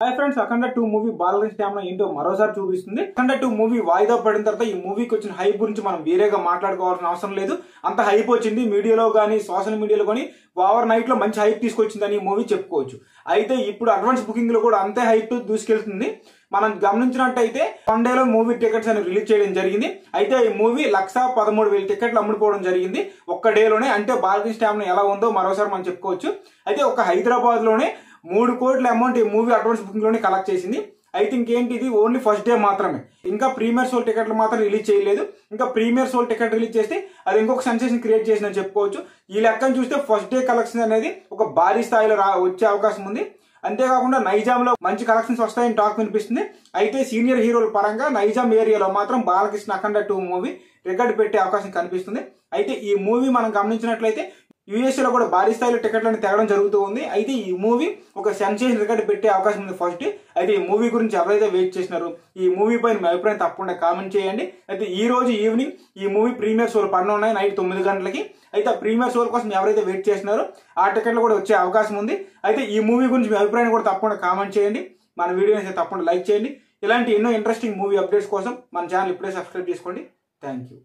Hi friends, అఖండ 2 movie Balakrishna stamina ఏంటో మరోసారి చూపిస్తుంది. అఖండ 2 మూవీ వాయిదా పడిన తర్వాత ఈ మూవీకి వచ్చిన హైప్ గురించి మనం వేరేగా మాట్లాడుకోవాల్సిన అవసరం లేదు. అంత హైప్ వచ్చింది మీడియాలో కానీ సోషల్ మీడియాలో కానీ ఓవర్ నైట్ లో మంచి హైప్ తీసుకొచ్చిందని ఈ మూవీ చెప్పుకోవచ్చు. అయితే ఇప్పుడు అడ్వాన్స్ బుకింగ్ లో కూడా అంతే హైప్ దూసుకెళ్తుంది. మనం గమనించినట్టయితే వన్ డేలో మూవీ టికెట్స్ అని రిలీజ్ చేయడం జరిగింది. అయితే ఈ మూవీ 1,13,000 టికెట్లు అమ్ముడుపోవడం జరిగింది ఒక్క డేలోనే. అంటే బాలకృష్ణ స్టామినా ఎలా ఉందో మరోసారి మనం చెప్పుకోవచ్చు. అయితే ఒక హైదరాబాద్ లోనే 3 కోట్ల అమౌంట్ ఈ మూవీ అడ్వాన్స్ బుకింగ్ లోనే కలెక్ట్ చేసింది. అయితే ఇంకేంటి, ఇది ఓన్లీ ఫస్ట్ డే మాత్రమే. ఇంకా ప్రీమియర్ షో టికెట్లు మాత్రం రిలీజ్ చేయలేదు. ఇంకా ప్రీమియర్ షో టికెట్ రిలీజ్ చేస్తే అది ఇంకొక సెన్సేషన్ క్రియేట్ చేసిందని చెప్పుకోవచ్చు. ఈ లెక్కను చూస్తే ఫస్ట్ డే కలెక్షన్ అనేది ఒక భారీ స్థాయిలో వచ్చే అవకాశం ఉంది. అంతేకాకుండా నైజాంలో మంచి కలెక్షన్స్ వస్తాయని టాక్ వినిపిస్తుంది. అయితే సీనియర్ హీరోల పరంగా నైజాం ఏరియాలో మాత్రం బాలకృష్ణ అఖండ 2 మూవీ రికార్డు పెట్టే అవకాశం కనిపిస్తుంది. అయితే ఈ మూవీ మనం గమనించినట్లయితే యూఎస్ఏ లో కూడా భారీ స్థాయిలో టికెట్లను తెగడం జరుగుతూ ఉంది. అయితే ఈ మూవీ ఒక సెన్సేషన్ రికార్డు పెట్టే అవకాశం ఉంది ఫస్ట్. అయితే ఈ మూవీ గురించి ఎవరైతే వెయిట్ చేసినారో ఈ మూవీ పైన మీ అభిప్రాయం తప్పకుండా కామెంట్ చేయండి. అయితే ఈ రోజు ఈవినింగ్ ఈ మూవీ ప్రీమియర్ షోలు పడనున్నాయి నైట్ 9 గంటలకి. అయితే ఆ ప్రీమియర్ షోల కోసం ఎవరైతే వెయిట్ చేసినారో ఆ టికెట్లు కూడా వచ్చే అవకాశం ఉంది. అయితే ఈ మూవీ గురించి మీ అభిప్రాయం కూడా తప్పకుండా కామెంట్ చేయండి. మన వీడియోని తప్పకుండా లైక్ చేయండి. ఇలాంటి ఎన్నో ఇంట్రెస్టింగ్ మూవీ అప్డేట్స్ కోసం మన ఛానల్ ఇప్పుడే సబ్స్క్రైబ్ చేసుకోండి. Thank you.